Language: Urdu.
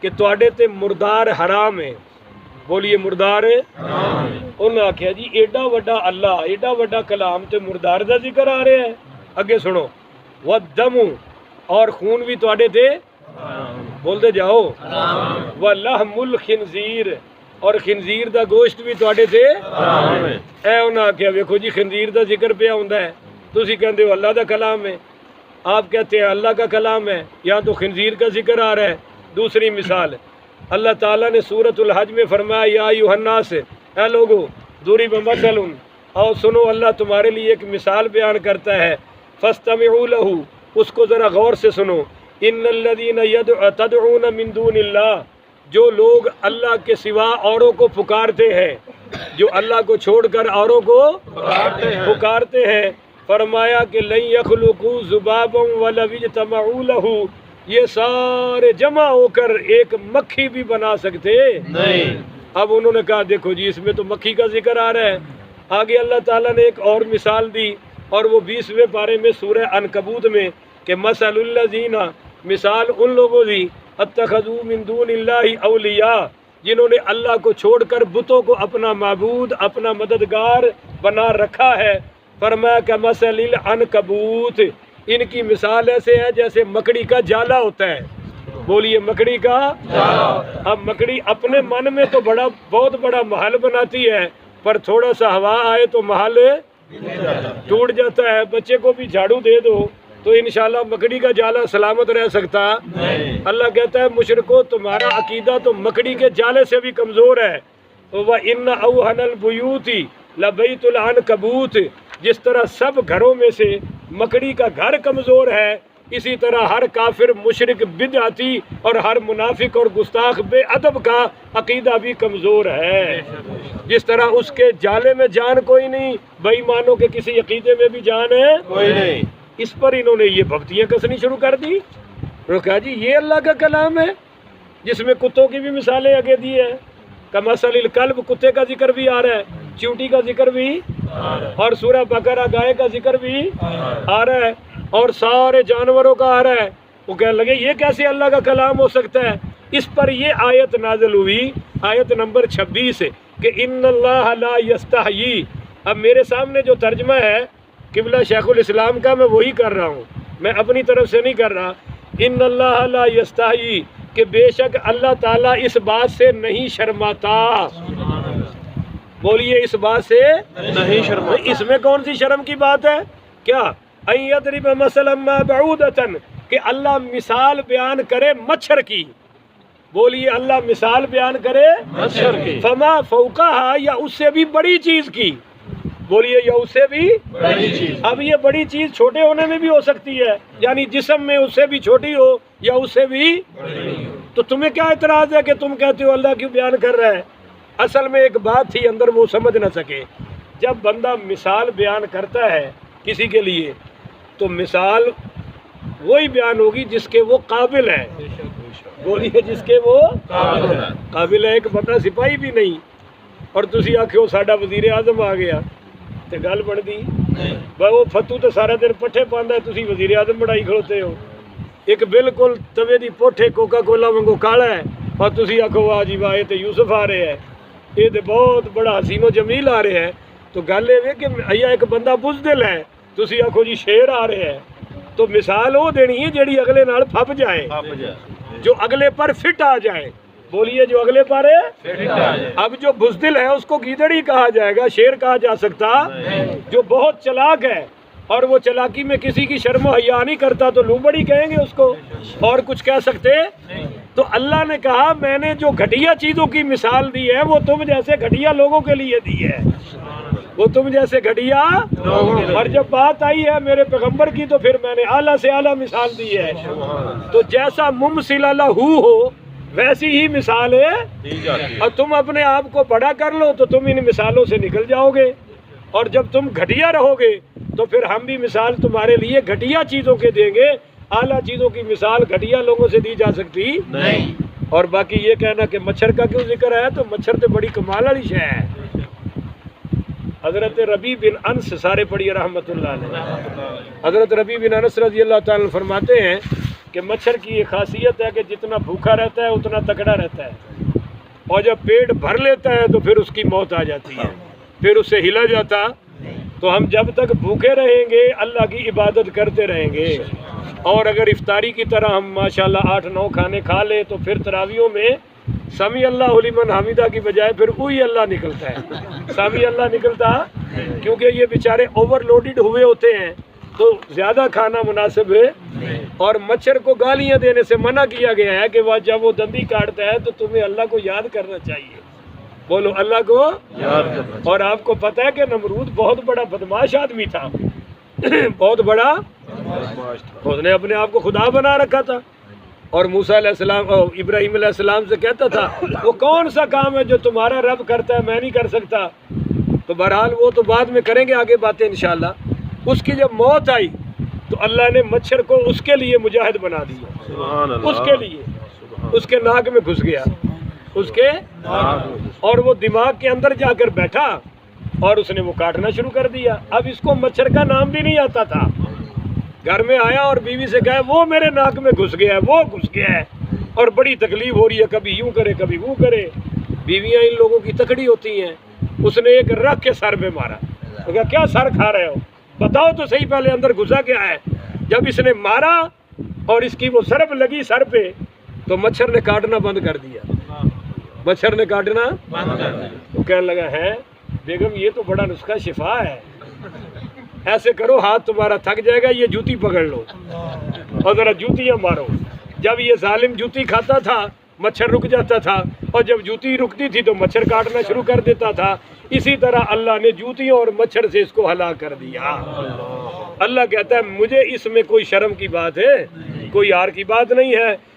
کہ تواڈے تے مردار حرام ہے. بولیے مردار ہے. انہوں نے آخیا جی ایڈا وڈا اللہ، ایڈا وڈا کلام تے مردار دا ذکر آ رہا ہے. اگے سنو، والدم، اور خون بھی تواڈے تے بولتے جاؤ، ولحم الخنزیر، اور خنزیر دا گوشت بھی تواڈے تے اے. انہوں نے آخیا ویکھو جی خنزیر دا ذکر پیا ہوندا ہے، تسی کہندے ہو اللہ دا کلام ہے، آپ کہتے ہیں اللہ کا کلام ہے، یہاں تو خنزیر کا ذکر آ رہا ہے. دوسری مثال اللہ تعالیٰ نے سورۃ الحج میں فرمایا یا ایھا الناس، اے لوگو ضرب مثل، اور سنو اللہ تمہارے لیے ایک مثال بیان کرتا ہے، فاستمعوا لہ، اس کو ذرا غور سے سنو. ان الذین تدعون من دون اللہ، جو لوگ اللہ کے سوا اوروں کو پکارتے ہیں، جو اللہ کو چھوڑ کر اوروں کو پکارتے ہیں، فرمایا کہ لن یخلقوا ذبابا ولو اجتمعوا لہ، یہ سارے جمع ہو کر ایک مکھی بھی بنا سکتے نہیں. اب انہوں نے کہا دیکھو جی اس میں تو مکھی کا ذکر آ رہا ہے. آگے اللہ تعالیٰ نے ایک اور مثال دی، اور وہ 20ویں پارے میں سورہ عنکبوت میں، کہ مثل الذین، مثال ان لوگوں دی اتخذوا من دون اللہ اولیاء، جنہوں نے اللہ کو چھوڑ کر بتوں کو اپنا معبود، اپنا مددگار بنا رکھا ہے. فرمایا کہ مثل العنکبوت، ان کی مثال ایسے ہے جیسے مکڑی کا جالا ہوتا ہے. بولیے مکڑی کا جالا. اب مکڑی اپنے من میں تو بہت بڑا محل بناتی ہے، پر تھوڑا سا ہوا آئے تو محل ٹوٹ جاتا ہے. بچے کو بھی جھاڑو دے دو تو انشاءاللہ مکڑی کا جالا سلامت رہ سکتا نہیں. اللہ کہتا ہے مشرکو تمہارا عقیدہ تو مکڑی کے جالے سے بھی کمزور ہے. وَإِنَّ أَوْهَنَ الْبُيُوتِ لَبَيْتُ الْعَنْكَبُوتِ، جس طرح سب گھروں میں سے مکڑی کا گھر کمزور ہے، اسی طرح ہر کافر، مشرک، بدعتی اور ہر منافق اور گستاخ بے ادب کا عقیدہ بھی کمزور ہے. جس طرح اس کے جالے میں جان کوئی نہیں، بے ایمانوں کے کسی عقیدے میں بھی جان ہے کوئی نہیں. اس پر انہوں نے یہ بھبتیاں کسنی شروع کر دی. انہوں نے کہا جی یہ اللہ کا کلام ہے، جس میں کتوں کی بھی مثالیں آگے دی ہے. کمثل الکلب، کتے کا ذکر بھی آ رہا ہے، چیونٹی کا ذکر بھی، اور سورہ بقرہ گائے کا ذکر بھی آ رہا ہے، اور سارے جانوروں کا آ رہا ہے. وہ کہنے لگے یہ کیسے اللہ کا کلام ہو سکتا ہے. اس پر یہ آیت نازل ہوئی، آیت نمبر 26، کہ ان اللہ لا یستحیی. اب میرے سامنے جو ترجمہ ہے قبلہ شیخ الاسلام کا، میں وہی کر رہا ہوں، میں اپنی طرف سے نہیں کر رہا. ان اللہ لا یستحیی، کہ بے شک اللہ تعالیٰ اس بات سے نہیں شرماتا. بولیے اس بات سے نہیں شرماتا. اس میں کون سی شرم کی بات ہے؟ کیا ان یضرب مثلا ما بعودۃ، کہ اللہ مثال بیان کرے مچھر کی. بولیے اللہ مثال بیان کرے مچھر کی. فما فوقہا، یا اس سے بھی بڑی چیز کی. بولیے یا اس سے بھی بڑی چیز. اب یہ بڑی چیز چھوٹے ہونے میں بھی ہو سکتی ہے، یعنی جسم میں اس سے بھی چھوٹی ہو یا اس سے بھی بڑی. تو تمہیں کیا اعتراض ہے کہ تم کہتے ہو اللہ کیوں بیان کر رہا ہے؟ اصل میں ایک بات تھی اندر وہ سمجھ نہ سکے. جب بندہ مثال بیان کرتا ہے کسی کے لیے تو مثال وہی بیان ہوگی جس کے وہ قابل ہے. بولیے جس کے وہ قابل ہے. ایک بندہ سپاہی بھی نہیں اور تسی آکھو ساڈا وزیر اعظم آ گیا تے گل بنتی. وہ فتو تو سارا دن پٹھے پاندا ہے، تسی وزیر اعظم بڑائی کھڑوتے ہو. ایک بالکل توے دی پوٹھے کوکا کولا وانگو کالا ہے اور تسی آکھو واہ جی واہ یہ تے یوسف آ رہے ہیں، یہ تے بہت بڑا حسین و جمیل آ رہے ہیں. تو گل یہ کہ یا ایک بندہ بزدل ہے، تسی آکھو جی شیر آ رہے ہیں. تو مثال وہ دینی ہے جیڑی اگلے نال پھپ جائے، جو اگلے پر فٹ آ جائے. بولیے جو اگلے پر ہے. اب جو بزدل ہے اس کو گیدڑی کہا جائے گا، شیر کہا جا سکتا. جو بہت چلاک ہے اور وہ چلاکی میں کسی کی شرم و حیا نہیں کرتا تو لومڑی کہیں گے اس کو، اور کچھ کہہ سکتے. تو اللہ نے کہا میں نے جو گھٹیا چیزوں کی مثال دی ہے وہ تم جیسے گھٹیا لوگوں کے لیے دی ہے، وہ تم جیسے گھٹیا. اور جب بات آئی ہے میرے پیغمبر کی تو پھر میں نے اعلیٰ سے اعلیٰ مثال دی ہے. تو جیسا ممثل لہ ہو ویسی ہی مثال ہے، اور تم اپنے آپ کو بڑا کر لو تو تم ان مثالوں سے نکل جاؤ گے. اور جب تم گھٹیا رہو گے تو پھر ہم بھی مثال تمہارے لیے گھٹیا چیزوں کے دیں گے. اعلیٰ چیزوں کی مثال گھٹیا لوگوں سے دی جا سکتی نہیں. اور باقی یہ کہنا کہ مچھر کا کیوں ذکر ہے، تو مچھر تو بڑی کمال والی شے ہے. حضرت ربیع بن انس، سارے پڑھیے رحمۃ اللہ علیہ. حضرت ربیع بن انس رضی اللہ تعالیٰ عنہ فرماتے ہیں کہ مچھر کی یہ خاصیت ہے کہ جتنا بھوکا رہتا ہے اتنا تکڑا رہتا ہے، اور جب پیٹ بھر لیتا ہے تو پھر اس کی موت آ جاتی ہے، پھر اس سے ہلا جاتا۔ تو ہم جب تک بھوکے رہیں گے اللہ کی عبادت کرتے رہیں گے، اور اگر افطاری کی طرح ہم ماشاءاللہ 8-9 کھانے کھا لیں تو پھر تراویحوں میں سمی اللہ لمن حمیدہ کی بجائے پھر وہی اللہ نکلتا ہے، سمی اللہ نکلتا، کیونکہ یہ بیچارے اوور لوڈڈ ہوئے ہوتے ہیں تو زیادہ کھانا مناسب ہے۔ اور مچھر کو گالیاں دینے سے منع کیا گیا ہے کہ وہ جب وہ دندی کاٹتا ہے تو تمہیں اللہ کو یاد کرنا چاہیے، بولو اللہ کو یاد کرنا۔ اور آپ کو پتہ ہے کہ نمرود بہت بڑا بدماش آدمی تھا، بہت بڑا، اس نے اپنے آپ کو خدا بنا رکھا تھا، اور موسیٰ علیہ السلام اور ابراہیم علیہ السلام سے کہتا تھا وہ کون سا کام ہے جو تمہارا رب کرتا ہے میں نہیں کر سکتا۔ تو بہرحال وہ تو بعد میں کریں گے آگے باتیں انشاءاللہ۔ اس کی جب موت آئی تو اللہ نے مچھر کو اس کے لیے مجاہد بنا دیا، اس کے لیے، اس کے ناک میں گھس گیا، اس کے، اور وہ دماغ کے اندر جا کر بیٹھا اور اس نے وہ کاٹنا شروع کر دیا۔ اب اس کو مچھر کا نام بھی نہیں آتا تھا، گھر میں آیا اور بیوی سے کہا وہ میرے ناک میں گھس گیا ہے، وہ گھس گیا ہے، اور بڑی تکلیف ہو رہی ہے، کبھی یوں کرے کبھی وہ کرے۔ بیویاں ان لوگوں کی تکڑی ہوتی ہیں۔ اس نے ایک رکھ کے سر پہ مارا، کہا کیا سر کھا رہے ہو، بتاؤ تو صحیح پہلے اندر گھسا کیا ہے۔ جب اس نے مارا اور اس کی وہ سرپ لگی سر پہ تو مچھر نے کاٹنا بند کر دیا، مچھر نے کاٹنا بند کر دیا۔ تو کہنے لگا ہے بیگم یہ تو بڑا نسخہ شفا ہے، ایسے کرو ہاتھ تمہارا تھک جائے گا، یہ جوتی پکڑ لو اور ذرا جوتیاں مارو۔ جب یہ ظالم جوتی کھاتا تھا مچھر رک جاتا تھا، اور جب جوتی رکتی تھی تو مچھر کاٹنا شروع کر دیتا تھا۔ اسی طرح اللہ نے جوتیوں اور مچھر سے اس کو ہلاک کر دیا۔ اللہ کہتا ہے مجھے اس میں کوئی شرم کی بات ہے، کوئی یار کی بات نہیں ہے،